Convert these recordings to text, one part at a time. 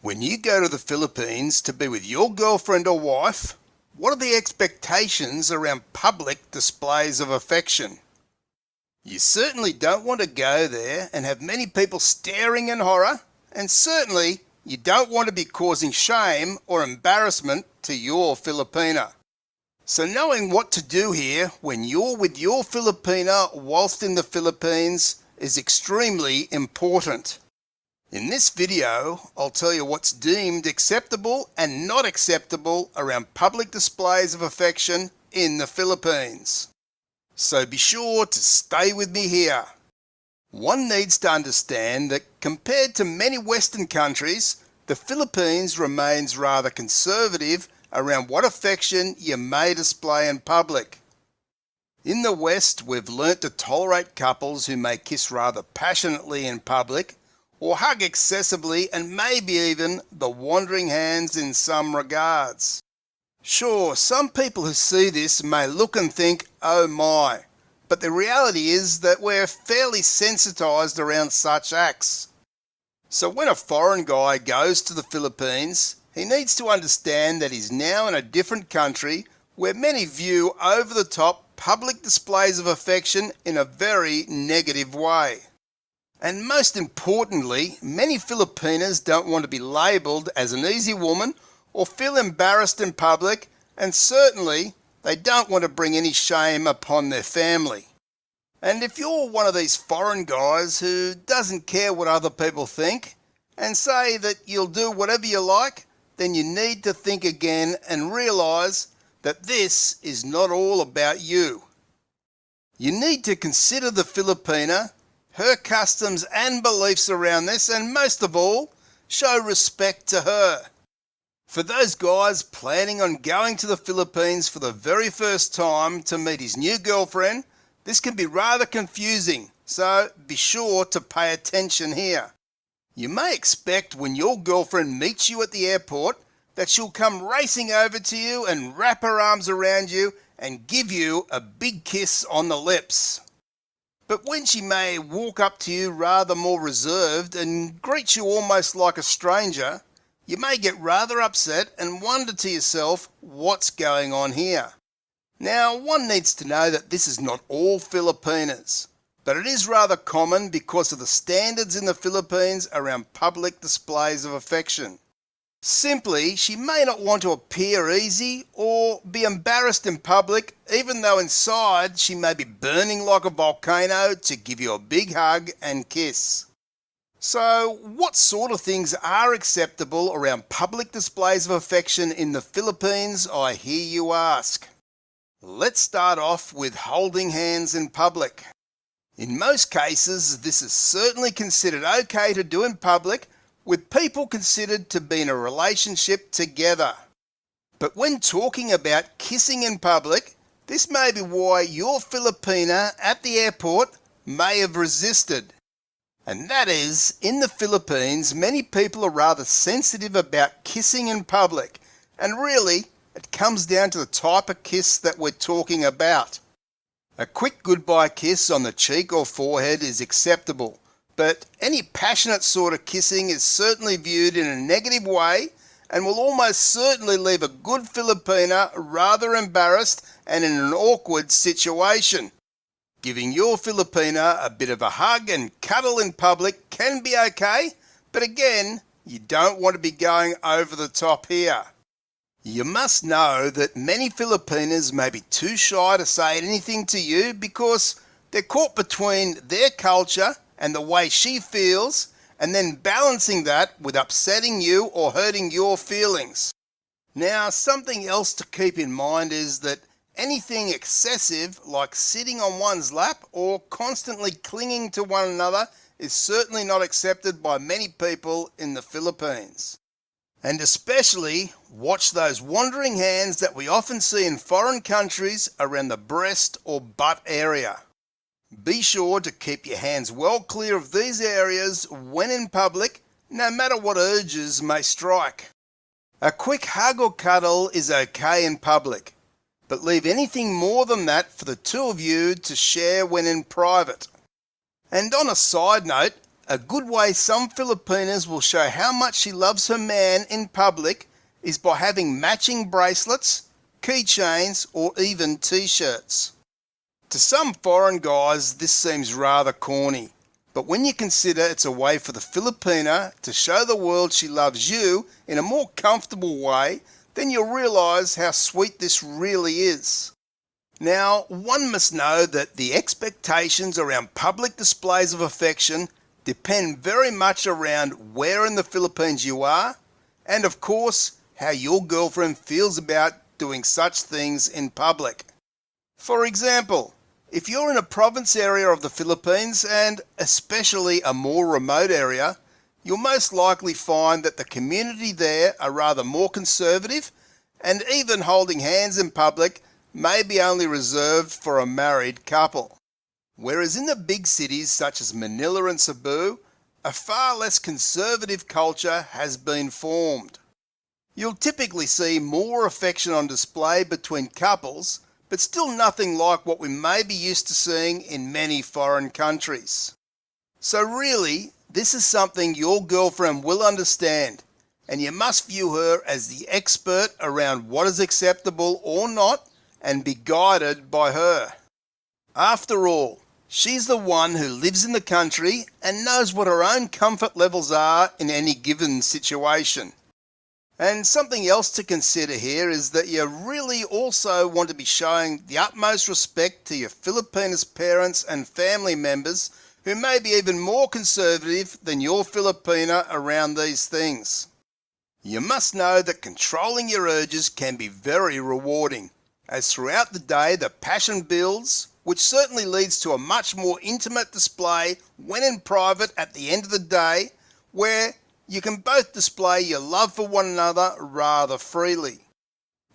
When you go to the Philippines to be with your girlfriend or wife, what are the expectations around public displays of affection? You certainly don't want to go there and have many people staring in horror, and certainly you don't want to be causing shame or embarrassment to your Filipina. So knowing what to do here when you're with your Filipina whilst in the Philippines is extremely important. In this video, I'll tell you what's deemed acceptable and not acceptable around public displays of affection in the Philippines. So be sure to stay with me here. One needs to understand that compared to many Western countries, the Philippines remains rather conservative around what affection you may display in public. In the West, we've learnt to tolerate couples who may kiss rather passionately in public, or hug excessively, and maybe even the wandering hands in some regards. Sure, some people who see this may look and think, oh my, but the reality is that we're fairly sensitised around such acts. So when a foreign guy goes to the Philippines, he needs to understand that he's now in a different country where many view over-the-top public displays of affection in a very negative way. And most importantly, many Filipinas don't want to be labelled as an easy woman or feel embarrassed in public, and certainly they don't want to bring any shame upon their family. And if you're one of these foreign guys who doesn't care what other people think and say that you'll do whatever you like, then you need to think again and realise that this is not all about you. You need to consider the Filipina, her customs and beliefs around this, and most of all, show respect to her. For those guys planning on going to the Philippines for the very first time to meet his new girlfriend, this can be rather confusing, so be sure to pay attention here. You may expect when your girlfriend meets you at the airport that she'll come racing over to you and wrap her arms around you and give you a big kiss on the lips. But when she may walk up to you rather more reserved and greet you almost like a stranger, you may get rather upset and wonder to yourself what's going on here. Now, one needs to know that this is not all Filipinas, but it is rather common because of the standards in the Philippines around public displays of affection. Simply, she may not want to appear easy or be embarrassed in public, even though inside she may be burning like a volcano to give you a big hug and kiss. So, what sort of things are acceptable around public displays of affection in the Philippines, I hear you ask? Let's start off with holding hands in public. In most cases, this is certainly considered okay to do in public, with people considered to be in a relationship together. But when talking about kissing in public, this may be why your Filipina at the airport may have resisted. And that is, in the Philippines, many people are rather sensitive about kissing in public, and really, it comes down to the type of kiss that we're talking about. A quick goodbye kiss on the cheek or forehead is acceptable, but any passionate sort of kissing is certainly viewed in a negative way and will almost certainly leave a good Filipina rather embarrassed and in an awkward situation. Giving your Filipina a bit of a hug and cuddle in public can be okay, but again, you don't want to be going over the top here. You must know that many Filipinas may be too shy to say anything to you because they're caught between their culture and the way she feels, and then balancing that with upsetting you or hurting your feelings. Now, something else to keep in mind is that anything excessive, like sitting on one's lap or constantly clinging to one another, is certainly not accepted by many people in the Philippines. And especially, watch those wandering hands that we often see in foreign countries around the breast or butt area. Be sure to keep your hands well clear of these areas when in public, no matter what urges may strike. A quick hug or cuddle is okay in public, but leave anything more than that for the two of you to share when in private. And on a side note, A good way some Filipinas will show how much she loves her man in public is by having matching bracelets, keychains, or even t-shirts. To some foreign guys, this seems rather corny, but when you consider it's a way for the Filipina to show the world she loves you in a more comfortable way, then you'll realise how sweet this really is. Now, one must know that the expectations around public displays of affection depend very much around where in the Philippines you are, and of course, how your girlfriend feels about doing such things in public. For example, if you're in a province area of the Philippines, and especially a more remote area, you'll most likely find that the community there are rather more conservative, and even holding hands in public may be only reserved for a married couple. Whereas in the big cities such as Manila and Cebu, a far less conservative culture has been formed. You'll typically see more affection on display between couples, but still nothing like what we may be used to seeing in many foreign countries. So really, this is something your girlfriend will understand, and you must view her as the expert around what is acceptable or not, and be guided by her. After all, she's the one who lives in the country and knows what her own comfort levels are in any given situation. And something else to consider here is that you really also want to be showing the utmost respect to your Filipina's parents and family members who may be even more conservative than your Filipina around these things. You must know that controlling your urges can be very rewarding, as throughout the day the passion builds, which certainly leads to a much more intimate display when in private at the end of the day, where you can both display your love for one another rather freely.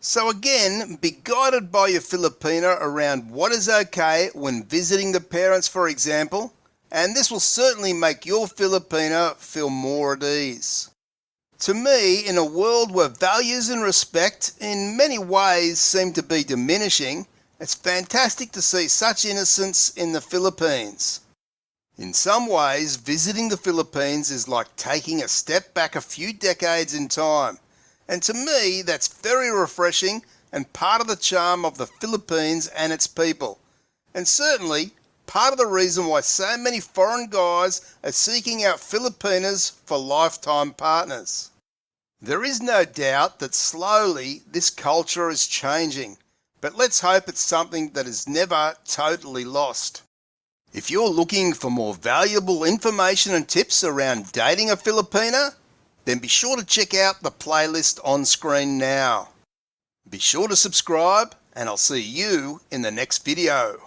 So again, be guided by your Filipina around what is okay when visiting the parents, for example, and this will certainly make your Filipina feel more at ease. To me, in a world where values and respect in many ways seem to be diminishing, it's fantastic to see such innocence in the Philippines. In some ways, visiting the Philippines is like taking a step back a few decades in time, and to me that's very refreshing and part of the charm of the Philippines and its people, and certainly part of the reason why so many foreign guys are seeking out Filipinas for lifetime partners. There is no doubt that slowly this culture is changing, but let's hope it's something that is never totally lost. If you're looking for more valuable information and tips around dating a Filipina, then be sure to check out the playlist on screen now. Be sure to subscribe, and I'll see you in the next video.